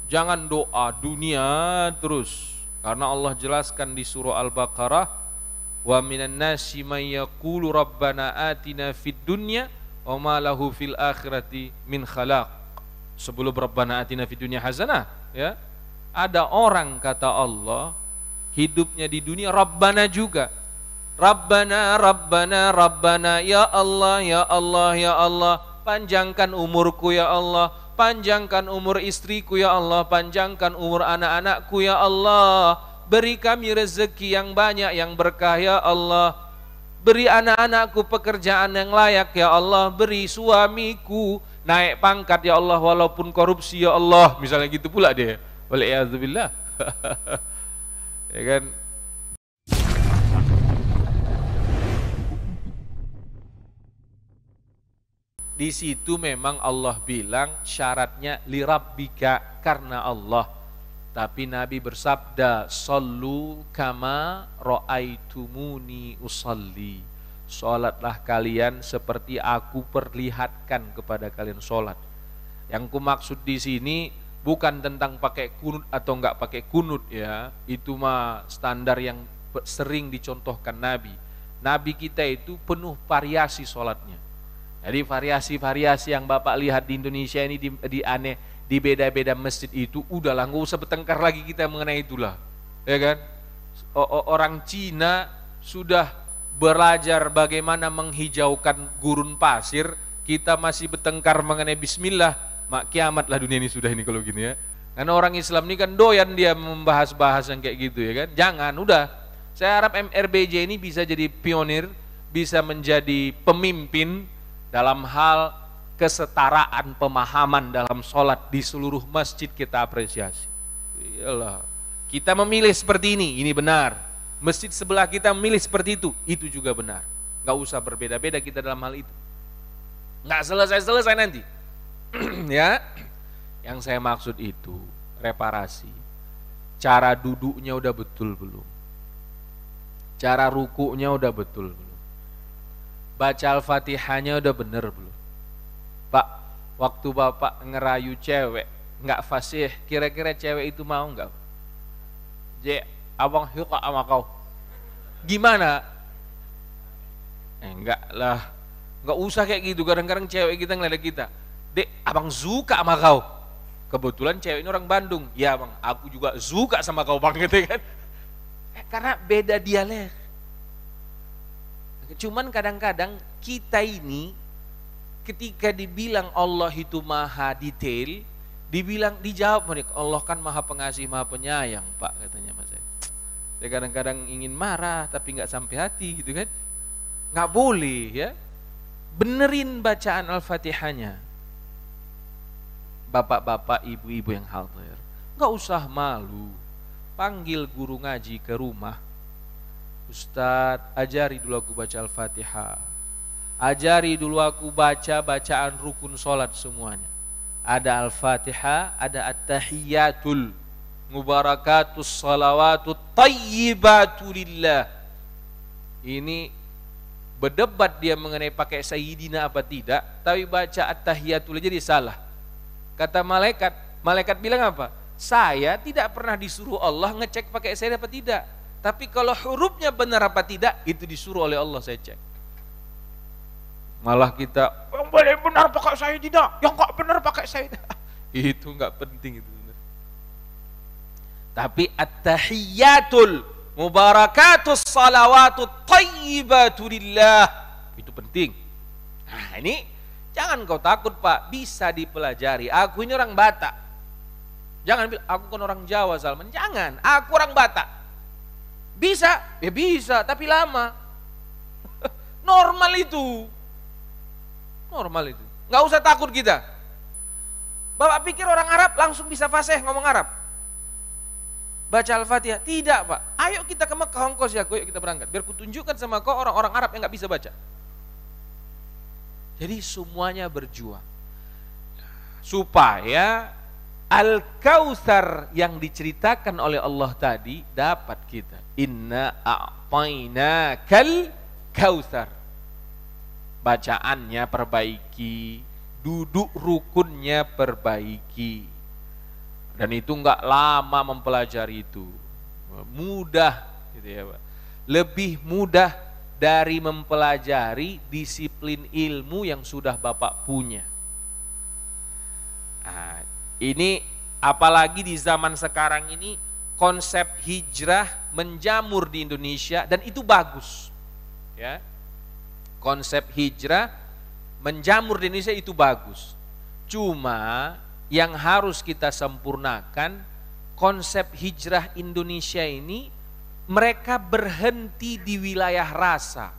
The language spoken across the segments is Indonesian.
Jangan doa dunia terus. Karena Allah jelaskan di surah Al-Baqarah, wa minan nasi may yaqulu rabbana atina fid dunya wa ma lahu fil akhirati min khalaq. Sebelum rabbana atina fid dunya hasanah, ya. Ada orang kata Allah hidupnya di dunia rabbana juga. Rabbana Rabbana Rabbana, ya Allah ya Allah ya Allah, panjangkan umurku ya Allah, panjangkan umur istriku ya Allah, panjangkan umur anak-anakku ya Allah, beri kami rezeki yang banyak yang berkah ya Allah, beri anak-anakku pekerjaan yang layak ya Allah, beri suamiku naik pangkat ya Allah walaupun korupsi ya Allah, misalnya gitu pula dia. Waliyadzubillah. Ya kan? Di situ memang Allah bilang syaratnya lirabbika, karena Allah. Tapi Nabi bersabda, sallu kama ra'aitumuni usalli. Salatlah kalian seperti aku perlihatkan kepada kalian salat. Yang ku maksud di sini bukan tentang pakai kunut atau enggak pakai kunut ya. Itu mah standar yang sering dicontohkan Nabi. Nabi kita itu penuh variasi salatnya. Jadi variasi-variasi yang Bapak lihat di Indonesia ini di beda-beda masjid itu, udahlah nggak usah bertengkar lagi kita mengenai itulah, ya kan? Orang Cina sudah belajar bagaimana menghijaukan gurun pasir, kita masih bertengkar mengenai Bismillah, mak kiamatlah dunia ini sudah ini kalau gini ya. Karena orang Islam ini kan doyan dia membahas-bahas yang kayak gitu ya kan? Jangan, udah. Saya harap MRBJ ini bisa jadi pionir, bisa menjadi pemimpin dalam hal kesetaraan pemahaman dalam sholat di seluruh masjid. Kita apresiasi. Iyalah, kita memilih seperti ini benar. Masjid sebelah kita memilih seperti itu juga benar. Nggak usah berbeda-beda kita dalam hal itu. Nggak selesai-selesai nanti. Ya, yang saya maksud itu reparasi. Cara duduknya udah betul belum? Cara rukuknya udah betul belum? Baca Al-Fatihahnya udah bener belum? Pak, waktu Bapak ngerayu cewek nggak fasih, kira-kira cewek itu mau nggak? Abang suka sama kau. Gimana? Enggak lah, nggak usah kayak gitu. Kadang-kadang cewek kita ngeliat kita, Dek, abang suka sama kau. Kebetulan cewek ini orang Bandung. Ya bang, aku juga suka sama kau bang, gitu kan? Karena beda dialek. Cuman kadang-kadang kita ini ketika dibilang Allah itu maha detail, dijawab mereka, Allah kan maha pengasih, maha penyayang Pak, katanya mas saya. Dia kadang-kadang ingin marah tapi nggak sampai hati gitu kan. Nggak boleh ya. Benerin bacaan Al-Fatihahnya. Bapak-bapak, ibu-ibu yang hadir, nggak usah malu. Panggil guru ngaji ke rumah. Ustadz, ajari dulu aku baca Al-Fatihah. Ajari dulu aku baca bacaan rukun sholat semuanya. Ada Al-Fatihah, ada At-Tahiyyatul Mubarakatus Salawatut Tayyibatu Lillah. Ini berdebat dia mengenai pakai Sayyidina apa tidak, tapi baca At-Tahiyyatul jadi salah. Kata malaikat bilang apa? Saya tidak pernah disuruh Allah ngecek pakai saya apa tidak. Tapi kalau hurufnya benar apa tidak, itu disuruh oleh Allah saya cek. Malah kita, yang boleh benar pakai saya tidak, yang enggak benar pakai saya tidak. Itu enggak penting itu. Tapi at-tahiyyatul mubarakatus salawatut tayyibatu lillah, itu penting. Nah ini, jangan kau takut Pak, bisa dipelajari. Aku ini orang Batak. Jangan bilang, aku kan orang Jawa Salman. Jangan, aku orang Batak. Bisa, ya bisa, tapi lama. Normal itu. Normal itu. Nggak usah takut kita. Bapak pikir orang Arab langsung bisa fasih ngomong Arab? Baca Al-Fatihah? Tidak Pak. Ayo kita ke Mekah, Hongkos ya, yuk kita berangkat. Biar kutunjukkan sama kau orang-orang Arab yang nggak bisa baca. Jadi semuanya berjuang. Supaya Al-Kautsar yang diceritakan oleh Allah tadi dapat kita. Inna a'tainakal kautsar. Bacaannya perbaiki, duduk rukunnya perbaiki. Dan itu nggak lama mempelajari itu, mudah gitu ya Pak. Lebih mudah dari mempelajari disiplin ilmu yang sudah Bapak punya. Nah, ini apalagi di zaman sekarang ini konsep hijrah menjamur di Indonesia dan itu bagus. Ya. Konsep hijrah menjamur di Indonesia itu bagus. Cuma yang harus kita sempurnakan, konsep hijrah Indonesia ini mereka berhenti di wilayah rasa,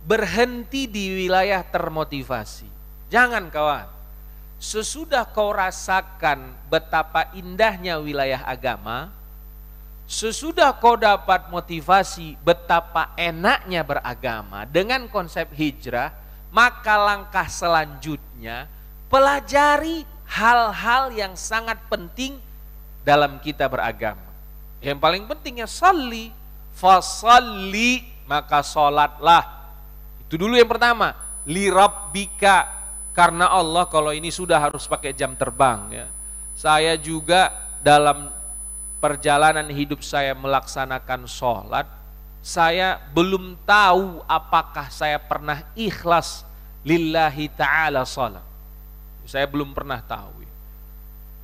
berhenti di wilayah termotivasi. Jangan kawan, sesudah kau rasakan betapa indahnya wilayah agama, sesudah kau dapat motivasi betapa enaknya beragama dengan konsep hijrah, maka langkah selanjutnya pelajari hal-hal yang sangat penting dalam kita beragama. Yang paling pentingnya salli, fasalli, maka sholatlah. Itu dulu yang pertama, li rabbika, karena Allah. Kalau ini sudah harus pakai jam terbang ya. Saya juga dalam perjalanan hidup saya melaksanakan sholat, saya belum tahu apakah saya pernah ikhlas lillahi ta'ala sholat. Saya belum pernah tahu,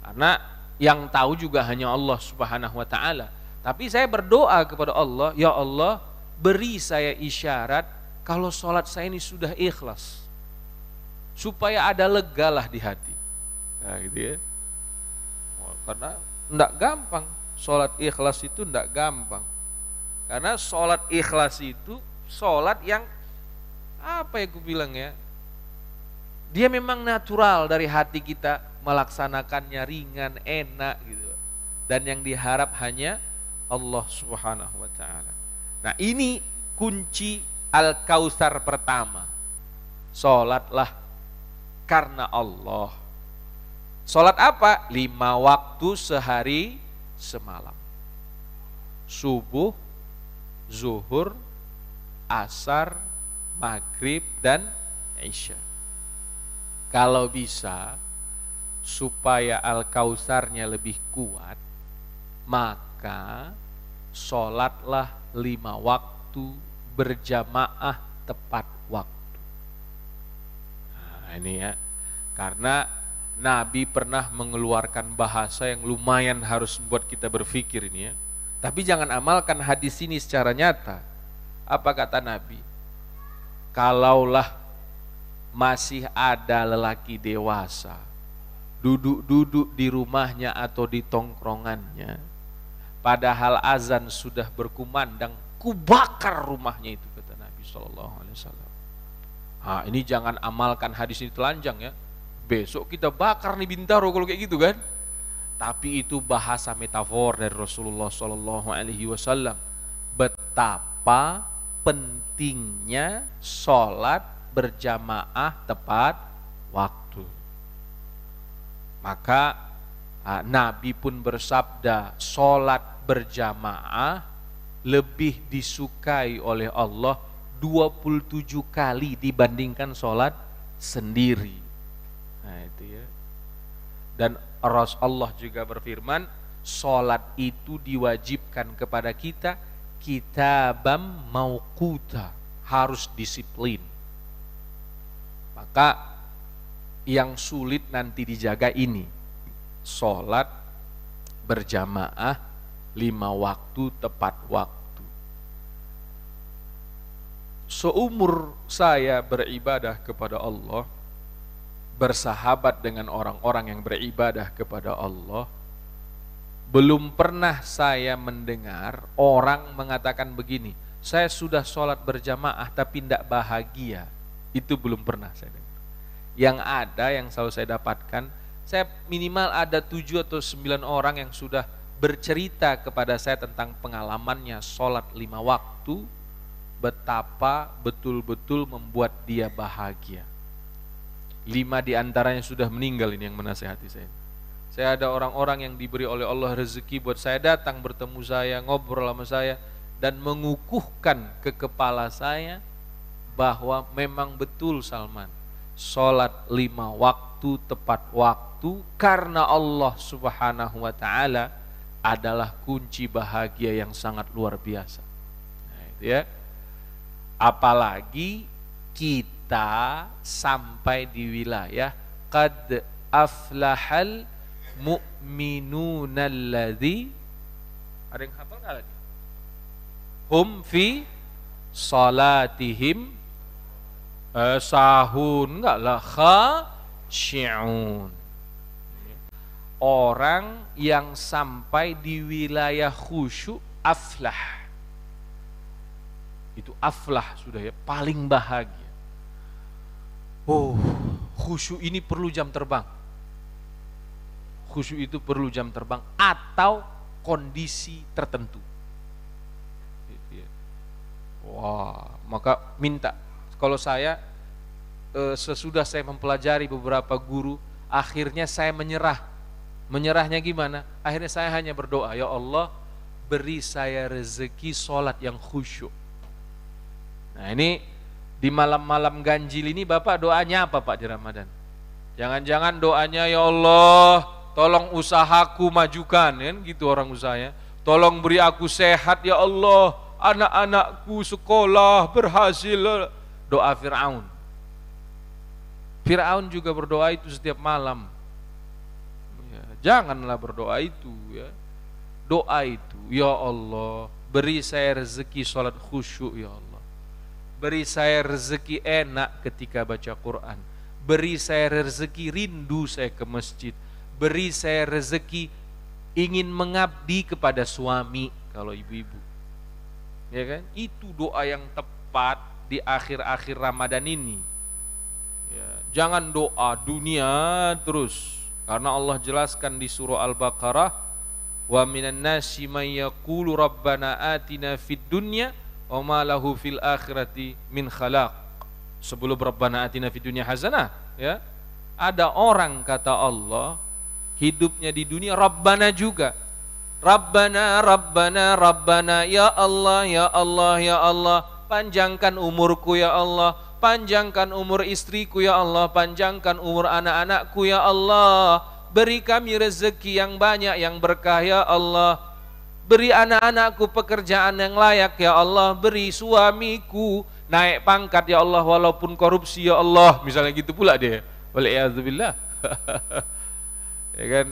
karena yang tahu juga hanya Allah subhanahu wa ta'ala. Tapi saya berdoa kepada Allah, ya Allah beri saya isyarat kalau sholat saya ini sudah ikhlas, supaya ada legalah di hati. Nah gitu ya. Karena enggak gampang, sholat ikhlas itu enggak gampang. Karena sholat ikhlas itu sholat yang apa ya aku bilang ya, dia memang natural dari hati kita, melaksanakannya ringan, enak gitu. Dan yang diharap hanya Allah subhanahu wa ta'ala. Nah ini kunci Al-Kautsar pertama. Sholatlah karena Allah. Sholat apa? 5 waktu sehari semalam. Subuh, zuhur, asar, maghrib, dan isya. Kalau bisa supaya Al-Kautsarnya lebih kuat, maka sholatlah 5 waktu berjamaah tepat waktu. Nah ini ya, karena Nabi pernah mengeluarkan bahasa yang lumayan harus membuat kita berpikir ini ya. Tapi jangan amalkan hadis ini secara nyata. Apa kata Nabi? Kalaulah masih ada lelaki dewasa duduk-duduk di rumahnya atau di tongkrongannya, padahal azan sudah berkumandang, kubakar rumahnya itu, kata Nabi SAW. Nah, ini jangan amalkan hadis ini telanjang ya. Besok kita bakar nih Bintaro kalau kayak gitu kan. Tapi itu bahasa metafor dari Rasulullah SAW. Betapa pentingnya sholat berjamaah tepat waktu. Maka Nabi pun bersabda, sholat berjamaah lebih disukai oleh Allah 27 kali dibandingkan sholat sendiri. Nah itu ya. Dan Rasulullah juga berfirman, sholat itu diwajibkan kepada kita kitabam mauquta, harus disiplin. Maka yang sulit nanti dijaga ini, sholat berjamaah 5 waktu tepat waktu. Seumur saya beribadah kepada Allah, bersahabat dengan orang-orang yang beribadah kepada Allah, belum pernah saya mendengar orang mengatakan begini, saya sudah sholat berjamaah tapi tidak bahagia. Itu belum pernah saya dengar. Yang ada, yang selalu saya dapatkan, saya minimal ada 7 atau 9 orang yang sudah bercerita kepada saya tentang pengalamannya sholat 5 waktu, betapa betul-betul membuat dia bahagia. 5 diantaranya sudah meninggal, ini yang menasihati saya. Saya ada orang-orang yang diberi oleh Allah rezeki buat saya datang bertemu saya, ngobrol sama saya, dan mengukuhkan ke kepala saya bahwa memang betul Salman, sholat 5 waktu waktu tepat waktu, karena Allah Subhanahu wa taala adalah kunci bahagia yang sangat luar biasa. Nah, itu ya. Apalagi kita sampai di wilayah qad aflahal mu'minuna alladzi, ada yang hafal enggak lagi? Hum fi salatihim sahun, enggak lah, khasyi'un. Orang yang sampai di wilayah khusyuk, aflah. Itu aflah sudah ya, paling bahagia. Oh, khusyuk ini perlu jam terbang. Khusyuk itu perlu jam terbang atau kondisi tertentu. Wah, maka minta. Kalau saya sesudah saya mempelajari beberapa guru, akhirnya saya menyerah. Menyerahnya gimana? Akhirnya saya hanya berdoa, ya Allah, beri saya rezeki sholat yang khusyuk. Nah, ini di malam-malam ganjil ini Bapak doanya apa Pak di Ramadan? Jangan-jangan doanya, ya Allah, tolong usahaku majukan, kan gitu orang usahanya. Tolong beri aku sehat ya Allah, anak-anakku sekolah berhasil. Doa Fir'aun. Fir'aun juga berdoa itu setiap malam. Janganlah berdoa itu ya. Doa itu, ya Allah, beri saya rezeki sholat khusyuk ya Allah. Beri saya rezeki enak ketika baca Quran. Beri saya rezeki rindu saya ke masjid. Beri saya rezeki ingin mengabdi kepada suami kalau ibu-ibu. Ya kan? Itu doa yang tepat di akhir-akhir Ramadan ini. Ya, jangan doa dunia terus. Karena Allah jelaskan di surah Al-Baqarah, wa minan nasi may yaqulu rabbana atina fid dunya wa ma lahu fil akhirati min khalaq. Sebelum rabbana atina fid dunya hasanah, ya. Ada orang kata Allah hidupnya di dunia rabbana juga. Rabbana rabbana rabbana, ya Allah ya Allah ya Allah, panjangkan umurku ya Allah, panjangkan umur istriku ya Allah, panjangkan umur anak-anakku ya Allah, beri kami rezeki yang banyak yang berkah ya Allah, beri anak-anakku pekerjaan yang layak ya Allah, beri suamiku naik pangkat ya Allah walaupun korupsi ya Allah, misalnya gitu pula dia. Waliyadzubillah. Ya kan?